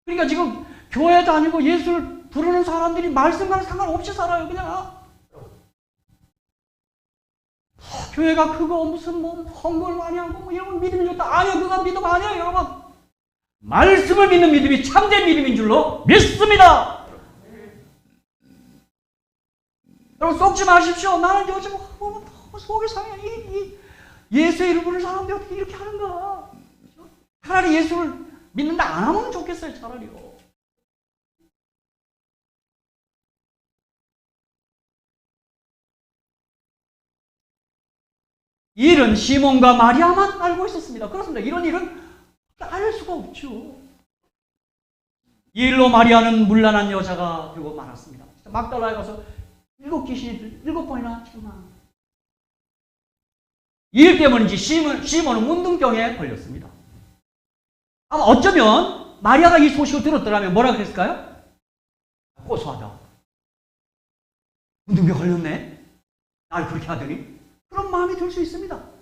그러니까 지금 교회 다니고 예수를 부르는 사람들이 말씀과는 상관없이 살아요. 그냥 교회가 그거 무슨 뭐 헌금을 많이 하고 뭐 이런 믿음이 좋다. 아니요, 그거 믿음 아니에요, 여러분. 말씀을 믿는 믿음이 참된 믿음인 줄로 믿습니다. 여러분 속지 마십시오. 나는 요즘 속이 상해. 예수의 이름 부르는 사람들이 어떻게 이렇게 하는가. 차라리 예수를 믿는다 안 하면 좋겠어요. 차라리요. 이 일은 시몬과 마리아만 알고 있었습니다. 그렇습니다. 이런 일은 알 수가 없죠. 이 일로 마리아는 문란한 여자가 되고 말았습니다. 막달라에 가서 7번이나 출마. 이 일 때문인지 시몬은 문둥병에 걸렸습니다. 아마 어쩌면 마리아가 이 소식을 들었더라면 뭐라 그랬을까요? 고소하다. 문둥병 걸렸네? 나를 그렇게 하더니? 그런 마음이 들 수 있습니다.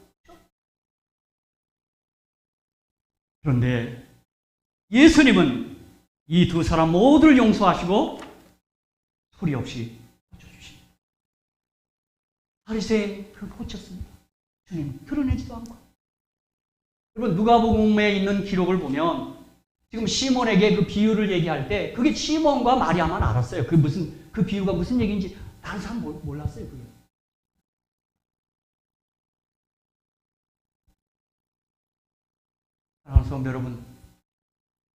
그런데 예수님은 이 두 사람 모두를 용서하시고 소리 없이 고쳐주십니다. 바리새인 그 고쳤습니다. 주님 드러내지도 않고. 여러분 누가복음에 있는 기록을 보면 지금 시몬에게 그 비유를 얘기할 때 그게 시몬과 마리아만 알았어요. 그 비유가 무슨 얘기인지 다른 사람 몰랐어요. 그게. 사랑하는 성도 여러분,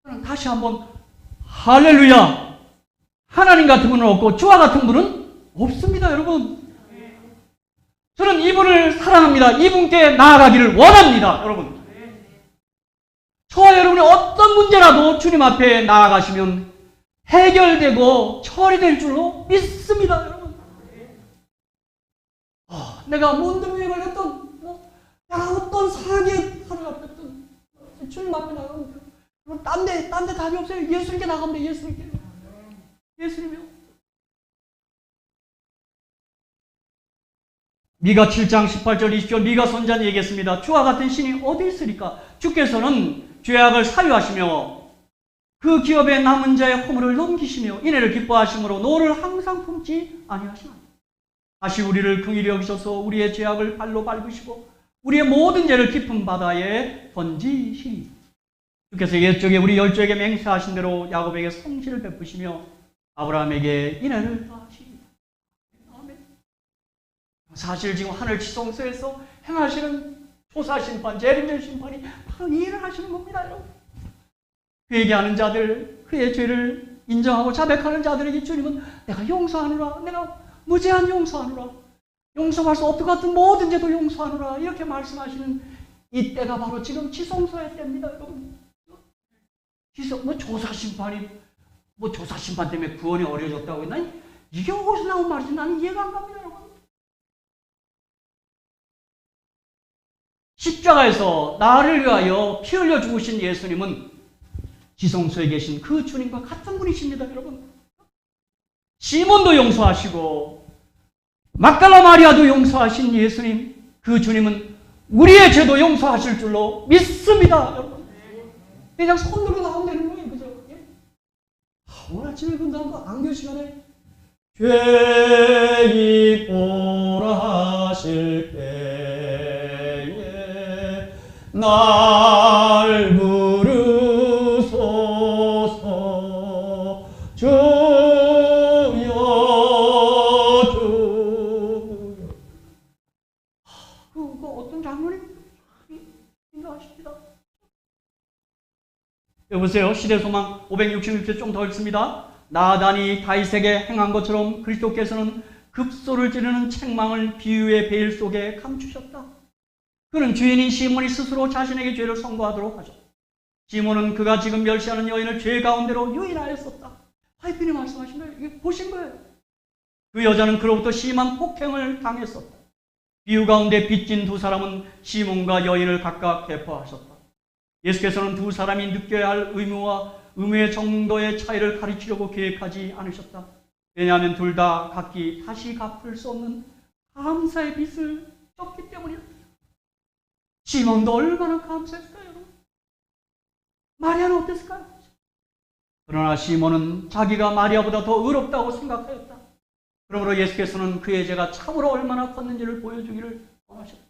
저는 다시 한번 할렐루야! 하나님 같은 분은 없고 주와 같은 분은 없습니다, 여러분. 저는 이분을 사랑합니다. 이분께 나아가기를 원합니다, 여러분. 저와 여러분이 어떤 문제라도 주님 앞에 나아가시면 해결되고 처리될 줄로 믿습니다, 여러분. 내가 문둥병에 걸렸던, 내가 어떤 사기에 사로잡혔던 주님 앞에 나가면 딴 데 답이 없어요. 예수님께 나가면 돼. 예수님이요. 미가 7장 18절 20절 미가 선자는 얘기했습니다. 주와 같은 신이 어디 있으리까? 주께서는 죄악을 사유하시며 그 기업에 남은 자의 허물을 넘기시며 인애를 기뻐하심으로 노를 항상 품지 아니하시나니 다시 우리를 긍휼히 여기셔서 우리의 죄악을 발로 밟으시고 우리의 모든 죄를 깊은 바다에 던지시니 주께서 옛적에 우리 열조에게 맹세하신 대로 야곱에게 성실을 베푸시며 아브라함에게 인애를 더하시니. 사실 지금 하늘 지성소에서 행하시는 조사심판, 재림의 심판이 바로 이 일을 하시는 겁니다, 여러분. 회개하는 자들, 그의 죄를 인정하고 자백하는 자들에게 주님은 내가 용서하노라, 내가 무제한 용서하노라, 용서할 수 없을 것 같은 모든 죄도 용서하노라, 이렇게 말씀하시는 이 때가 바로 지금 지성소의 때입니다, 여러분. 조사심판 때문에 구원이 어려졌다고 했나? 이게 어디서 나온 말인지 나는 이해가 안 갑니다, 여러분. 십자가에서 나를 위하여 피 흘려 죽으신 예수님은 지성소에 계신 그 주님과 같은 분이십니다, 여러분. 시몬도 용서하시고 막달라 마리아도 용서하신 예수님, 그 주님은 우리의 죄도 용서하실 줄로 믿습니다, 여러분. 그냥 손 들고 나오면 되는 거예요, 그죠? 오늘 아침에 금방 안교 시간에 죄이 보라 하실 때에 날 부르소서 주여 주여. 그거 어떤 장면입니까? 생각하십니다. 여보세요. 시대소망 566쪽 좀 더 읽습니다. 나단이 다윗에게 행한 것처럼 그리스도께서는 급소를 지르는 책망을 비유의 베일 속에 감추셨다. 그는 주인인 시몬이 스스로 자신에게 죄를 선고하도록 하죠. 시몬은 그가 지금 멸시하는 여인을 죄 가운데로 유인하였었다. 하이픈이 말씀하신 거예요. 이게 보신 거예요. 그 여자는 그로부터 심한 폭행을 당했었다. 비유 가운데 빚진 두 사람은 시몬과 여인을 각각 대표하셨다. 예수께서는 두 사람이 느껴야 할 의무와 의무의 정도의 차이를 가르치려고 계획하지 않으셨다. 왜냐하면 둘 다 각기 다시 갚을 수 없는 감사의 빚을 졌기 때문이었다. 시몬도 얼마나 감사했을까요, 여러분? 마리아는 어땠을까요? 그러나 시몬은 자기가 마리아보다 더 의롭다고 생각하였다. 그러므로 예수께서는 그의 죄가 참으로 얼마나 컸는지를 보여주기를 원하셨다.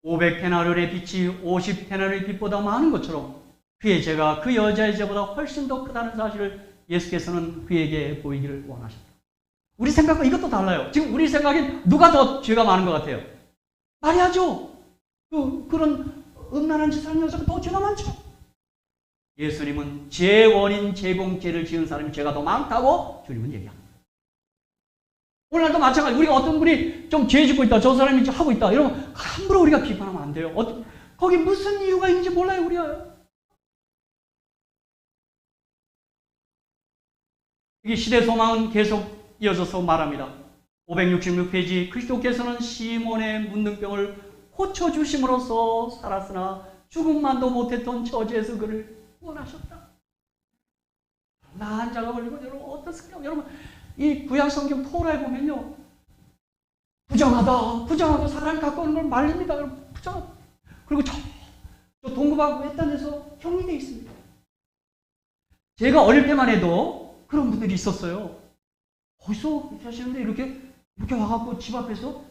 500데나리온의 빚이 50데나리온의 빚보다 많은 것처럼 그의 죄가 그 여자의 죄보다 훨씬 더 크다는 사실을 예수께서는 그에게 보이기를 원하셨다. 우리 생각과 이것도 달라요. 지금 우리 생각엔 누가 더 죄가 많은 것 같아요? 마리아죠. 그런 음란한 짓을 하는 여자가 더 죄가 많죠. 예수님은 죄 원인 제공죄를 지은 사람이 죄가 더 많다고 주님은 얘기합니다. 오늘도 마찬가지. 우리가 어떤 분이 좀 죄 짓고 있다, 저 사람이 하고 있다, 이러면 함부로 우리가 비판하면 안 돼요. 거기 무슨 이유가 있는지 몰라요, 우리가. 이 시대 소망은 계속 이어져서 말합니다. 566페이지, 그리스도께서는 시몬의 문둥병을 고쳐주심으로써 살았으나 죽음만도 못했던 처지에서 그를 원하셨다. 나한 자가 걸리고 여러분 어떻습니까? 여러분 이 구약성경 토라에 보면요, 부정하다 사람 갖고 오는 걸 말립니다. 여러분 부정하다. 그리고 저 동급하고 했다면서 형리되어 있습니다. 제가 어릴 때만 해도 그런 분들이 있었어요. 거기서 이렇게 하시는데 이렇게 와갖고 집 앞에서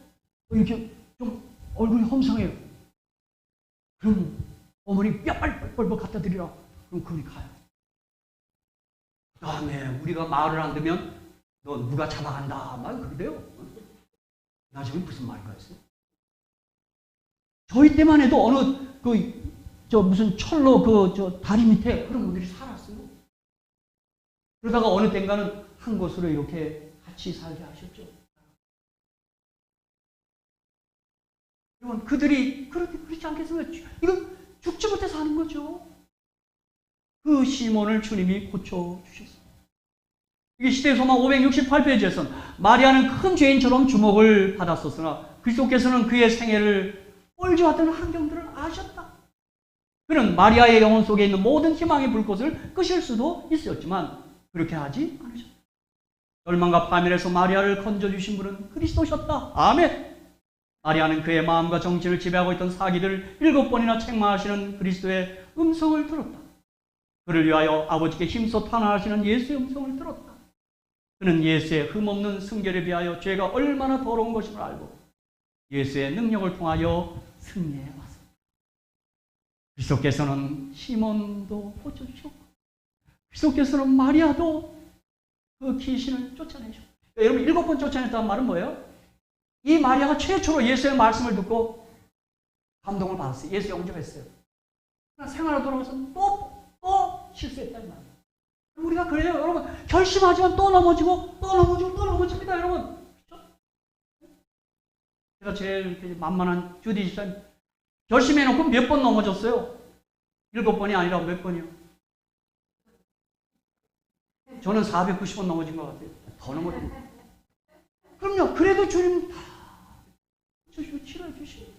이렇게 좀 얼굴이 험상해요. 그럼 어머니 빨리 갖다 드리라. 그럼 그분이 가요. 그 다음에 우리가 말을 안 듣면 너 누가 잡아간다 막 그러대요. 나중에 무슨 말인가 했어요. 저희 때만 해도 어느 무슨 철로 다리 밑에 그런 분들이 살았어요. 그러다가 어느 땐가는 한 곳으로 이렇게 같이 살게 하셨죠. 여러분 그들이 그렇지 않겠습니까? 이건 죽지 못해서 하는 거죠. 그 시몬을 주님이 고쳐주셨습니다. 이게 시대소망 568페이지에서는 마리아는 큰 죄인처럼 주목을 받았었으나 그리스도께서는 그의 생애를 꼴지왔던 환경들을 아셨다. 그는 마리아의 영혼 속에 있는 모든 희망의 불꽃을 끄실 수도 있었지만 그렇게 하지 않으셨다. 열망과 파멸에서 마리아를 건져주신 분은 그리스도셨다. 아멘. 마리아는 그의 마음과 정신을 지배하고 있던 사기들을 7번이나 책망하시는 그리스도의 음성을 들었다. 그를 위하여 아버지께 힘써 탄원하시는 예수의 음성을 들었다. 그는 예수의 흠없는 순결에 비하여 죄가 얼마나 더러운 것임을 알고 예수의 능력을 통하여 승리해 왔습니다. 그리스도께서는 시몬도 고쳐주셨고 그리스도께서는 마리아도 그 귀신을 쫓아내셨고, 여러분 7번 쫓아냈다는 말은 뭐예요? 이 마리아가 최초로 예수의 말씀을 듣고 감동을 받았어요. 예수 영접했어요. 그러나 생활로 돌아가서 또 실수했다 이 말이에요. 우리가 그래요. 여러분 결심하지만 또 넘어집니다. 여러분. 그렇죠? 제가 제일 만만한 주디 집사님 결심해놓고 몇 번 넘어졌어요? 7번이 아니라 몇 번이요? 저는 490번 넘어진 것 같아요. 더 넘어진. 그럼요. 그래도 주님 다 치료해 주시고.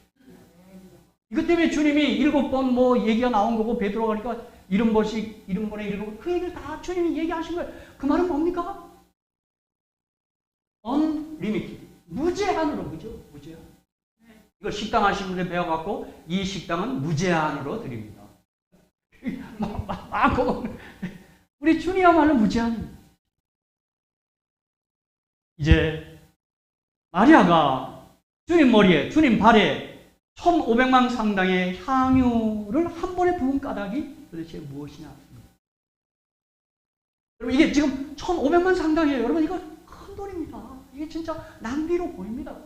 이것 때문에 주님이 7번 얘기가 나온 거고 베드로가 가니까 70번에 7번 그 얘기를 다 주님이 얘기하신 거예요. 그 말은 뭡니까? unlimited. 무제한으로, 그죠? 무제한. 이걸 식당 하시는 분들 배워갖고 이 식당은 무제한으로 드립니다. 우리 주님이야말로 무제한입니다. 이제 마리아가 주님 머리에, 주님 발에 1,500만 상당의 향유를 한 번에 부은 까닭이 도대체 무엇이냐. 여러분 이게 지금 1,500만 상당이에요. 여러분 이거 큰 돈입니다. 이게 진짜 낭비로 보입니다.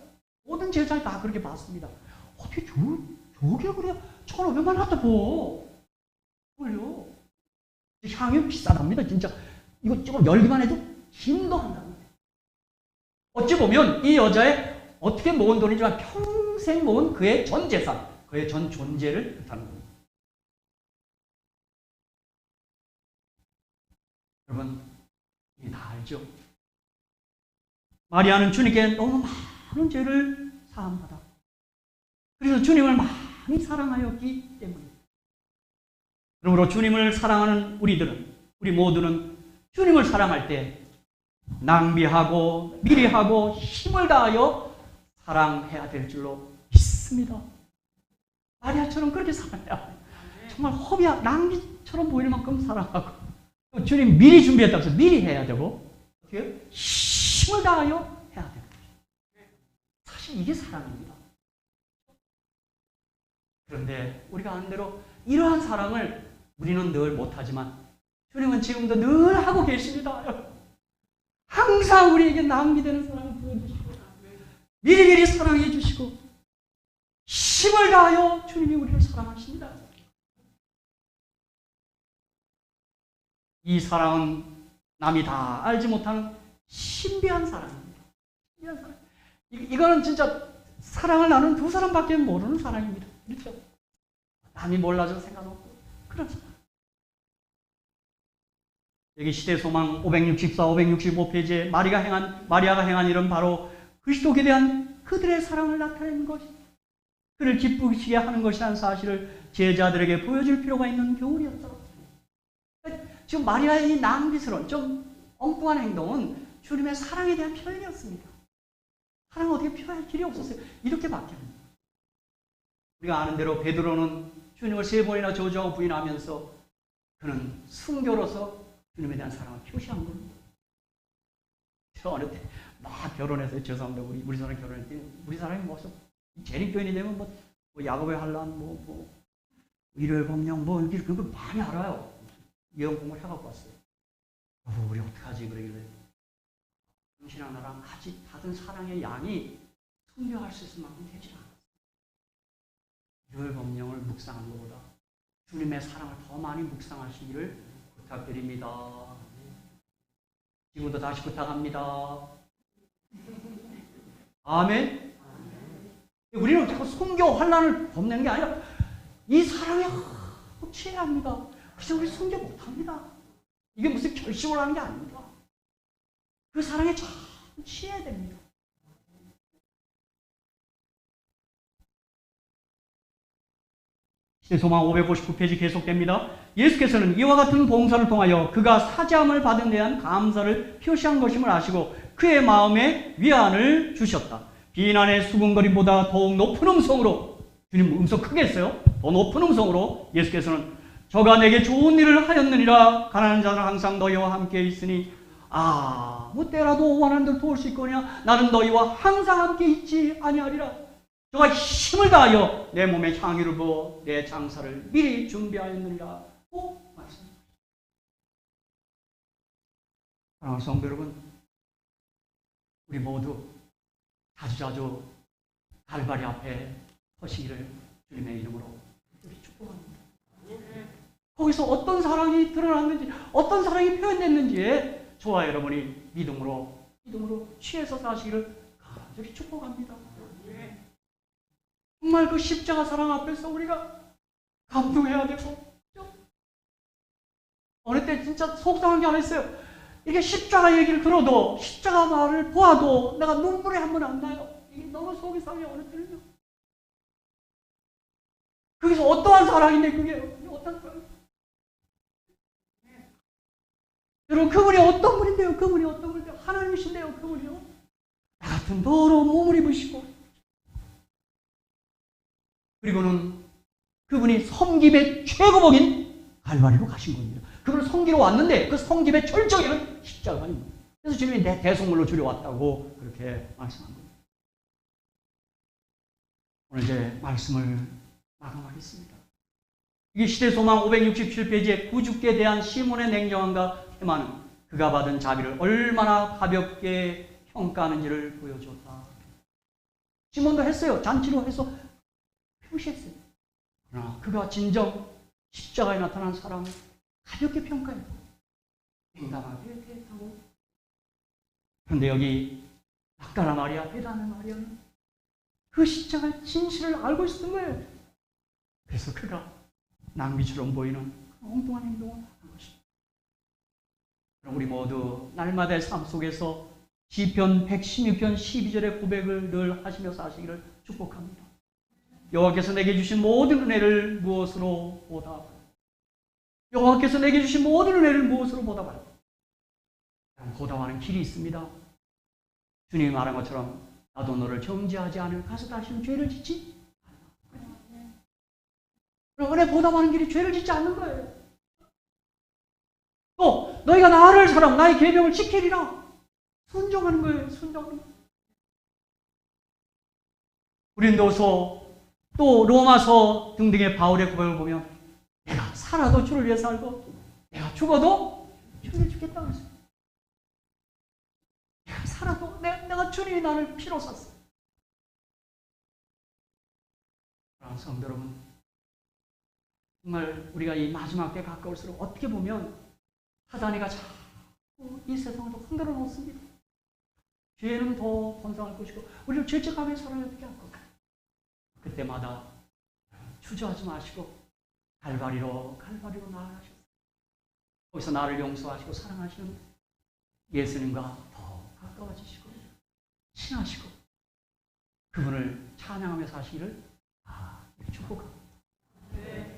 모든 제사장이 다 그렇게 봤습니다. 어떻게 저게 그래 1,500만 갖다 부어. 그걸요. 향유 비싸답니다. 진짜 이거 조금 열기만 해도 힘도 한답니다. 어찌 보면 이 여자의 어떻게 모은 돈이지만 평생 모은 그의 전 재산, 그의 전 존재를 뜻하는 겁니다. 여러분, 이게 다 알죠? 마리아는 주님께 너무 많은 죄를 사함받아. 그래서 주님을 많이 사랑하였기 때문입니다. 그러므로 주님을 사랑하는 우리 모두는 주님을 사랑할 때 낭비하고 미리 하고 힘을 다하여 사랑해야 될 줄로 믿습니다. 마리아처럼 그렇게 사랑해야 해요. 정말 허비야 낭비처럼 보이는 만큼 사랑하고 주님 미리 준비했다고 해서 미리 해야 되고 힘을 다하여 해야 되고 사실 이게 사랑입니다. 그런데 우리가 아는 대로 이러한 사랑을 우리는 늘 못하지만 주님은 지금도 늘 하고 계십니다. 항상 우리에게 낭비되는 사랑을 보여주시고 미리미리 사랑해 주시고 힘을 다하여 주님이 우리를 사랑하십니다. 이 사랑은 남이 다 알지 못하는 신비한 사랑입니다. 신비한 사랑. 이거는 진짜 사랑을 나누는 두 사람밖에 모르는 사랑입니다. 그렇죠? 남이 몰라서 생각 없고 그런 사랑. 여기 시대소망 564, 565페이지에 마리아가 행한 일은 바로 그리스도께 대한 그들의 사랑을 나타내는 것이 그를 기쁘시게 하는 것이라는 사실을 제자들에게 보여줄 필요가 있는 교훈이었다. 지금 마리아의 이 낭비스러운 좀 엉뚱한 행동은 주님의 사랑에 대한 표현이었습니다. 사랑을 어떻게 표현할 길이 없었어요. 이렇게밖에 안 돼요. 우리가 아는 대로 베드로는 주님을 3번이나 저주하고 부인하면서 그는 순교로서 주님에 대한 사랑을 표시한 겁니다. 저 어느 때 막 결혼해서 죄송합니다. 우리 사람 결혼할 때 우리 사람이 무슨 재림교인이 되면 뭐 야곱의 환란 일요일 법령 그런 거 많이 알아요. 예언 공부를 해갖고 왔어요. 우리 어떡하지 그러길래 당신이랑 나랑 같이 받은 사랑의 양이 순교할 수 있을 만큼 되지 않았어요. 일요일 법령을 묵상하는 것보다 주님의 사랑을 더 많이 묵상하시기를 부탁드립니다. 지금부터 다시 부탁합니다. 아멘. 우리는 자꾸 순교 환란을 범내는 게 아니라 이 사랑에 취해야 합니다. 그래서 우리 순교 못합니다. 이게 무슨 결심을 하는 게 아닙니다. 그 사랑에 참 취해야 됩니다. 시대소망 559페이지 계속됩니다. 예수께서는 이와 같은 봉사를 통하여 그가 사죄함을 받은 데 대한 감사를 표시한 것임을 아시고 그의 마음에 위안을 주셨다. 비난의 수군거림보다 더욱 높은 음성으로 주님 음성 크게 했어요. 더 높은 음성으로 예수께서는 저가 내게 좋은 일을 하였느니라. 가난한 자는 항상 너희와 함께 있으니 아무 때라도 원하는 대로 도울 수 있거냐. 나는 너희와 항상 함께 있지 아니하리라. 저가 힘을 다하여 내 몸에 향유를 부어 내 장사를 미리 준비하였느니라. 말씀입니다. 사랑하는 성도 여러분, 우리 모두 자주자주 갈바리 앞에 서시기를 주님의 이름으로 축복합니다. 거기서 어떤 사랑이 드러났는지, 어떤 사랑이 표현됐는지에 저와 여러분이 믿음으로 취해서 사시기를 간절히 축복합니다. 정말 그 십자가 사랑 앞에서 우리가 감동해야 되고, 어느 때 진짜 속상한 게 하나 있어요. 이게 십자가 얘기를 들어도, 십자가 말을 보아도 내가 눈물이 한 번 안 나요. 이게 너무 속이 상해요, 어느 때는요. 거기서 어떠한 사랑인데, 그게 어떤 사랑? 여러분, 그분이 어떤 분인데요? 그분이 어떤 분인데요? 하나님이신데요? 그분이요? 나 같은 더러운 몸을 입으시고, 그리고는 그분이 섬김의 최고봉인 갈바리로 가신 겁니다. 그분을 섬기러 왔는데 그 섬김의 절정에는 십자가가 아닙니다. 그래서 주님이 내 대속물로 줄여왔다고 그렇게 말씀한 겁니다. 오늘 이제 말씀을 마감하겠습니다. 이게 시대소망 567페이지에 구주께 대한 시몬의 냉정함과 태만은 그가 받은 자비를 얼마나 가볍게 평가하는지를 보여줬다. 시몬도 했어요. 잔치로 해서 표시했어요. 그러나 그가 진정 십자가에 나타난 사랑을 가볍게 평가했고 냉담하게 대했다고. 그런데 여기 막달라 마리아, 베다냐 마리아는 그 십자가의 진실을 알고 있었던 거예요. 그래서 그가 낭비처럼 보이는 엉뚱한 행동을 한 것입니다. 그럼 우리 모두 날마다의 삶 속에서 시편 116편 12절의 고백을 늘 하시며 사시기를 축복합니다. 여호와께서 내게 주신 모든 은혜를 무엇으로 보답하리까? 여호와께서 내게 주신 모든 은혜를 무엇으로 보답하리까? 보답하는 길이 있습니다. 주님이 말한 것처럼 나도 너를 정죄하지 않을 가서 다시는 죄를 짓지 않아. 그럼 은혜 보답하는 길이 죄를 짓지 않는 거예요. 또 너희가 나를 사랑 나의 계명을 지키리라. 순종하는 거예요. 순종하는 거예요. 고린도서 또 로마서 등등의 바울의 고백을 보면 내가 살아도 주를 위해 살고 내가 죽어도 주를 위해 죽겠다고 했어요. 내가 살아도 내가 주님이 나를 피로 샀어요. 사랑하는 성도 여러분, 정말 우리가 이 마지막 때 가까울수록 어떻게 보면 사단이가 자꾸 이 세상을 더 흔들어 놓습니다. 죄는 더 번성할 것이고 우리를 죄책감에 사로잡게 할 겁니다. 그때마다 주저하지 마시고 갈바리로 나아가셔서 거기서 나를 용서하시고 사랑하시는 예수님과 더 가까워지시고 친하시고 그분을 찬양하며 사시기를 축복합니다. 네.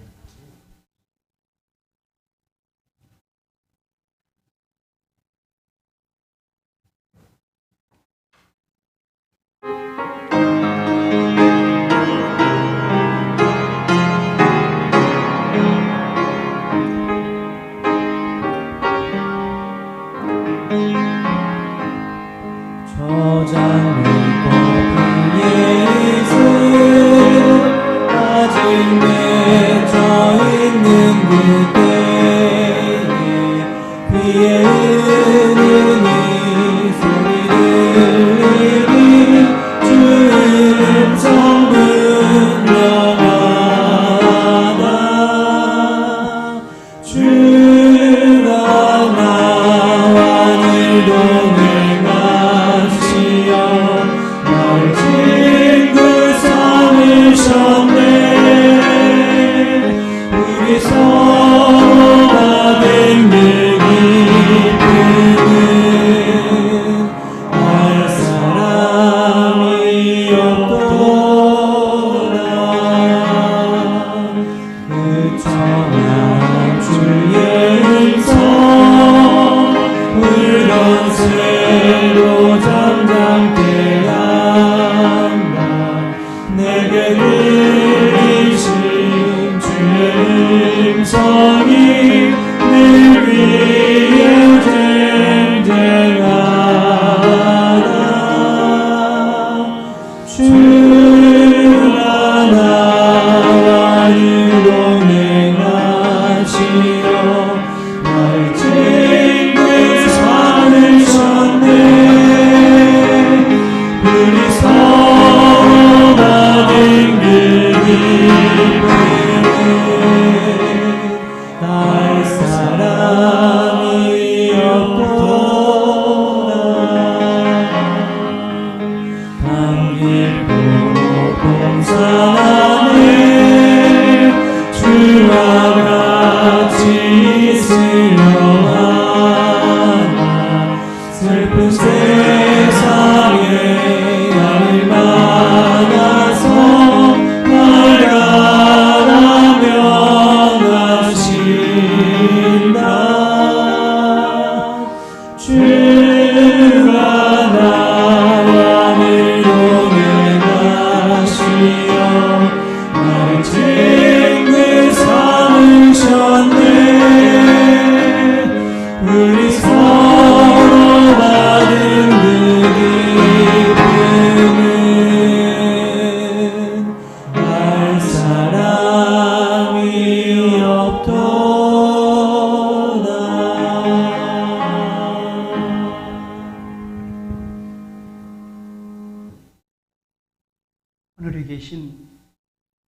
하늘에 계신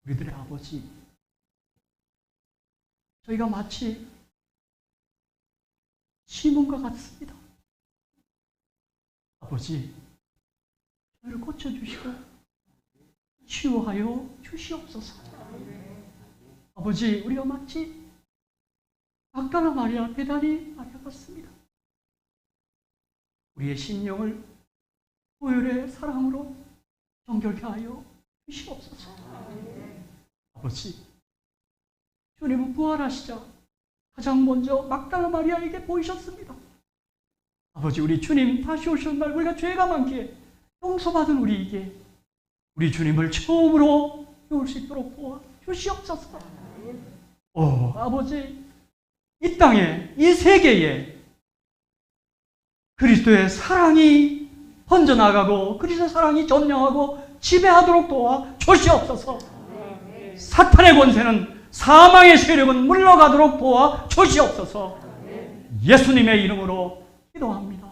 우리들의 아버지, 저희가 마치 시몬과 같습니다. 아버지, 저희를 고쳐주시고 치유하여 주시옵소서. 아버지, 우리가 마치 막달라 마리아, 베다니 마리아 같습니다. 우리의 심령을 보혈의 사랑으로 정결케 하여 주시옵소서. 아버지, 주님은 부활하시자 가장 먼저 막달라 마리아에게 보이셨습니다. 아버지, 우리 주님 다시 오시는 날 우리가 죄가 많기에 용서받은 우리에게 우리 주님을 처음으로 배울 수 있도록 도와 주시옵소서. 아버지, 이 땅에, 이 세계에 그리스도의 사랑이 번져나가고 그리스도의 사랑이 점령하고 지배하도록 도와 주시옵소서. 사탄의 권세는, 사망의 세력은 물러가도록 도와 주시옵소서. 예수님의 이름으로 기도합니다.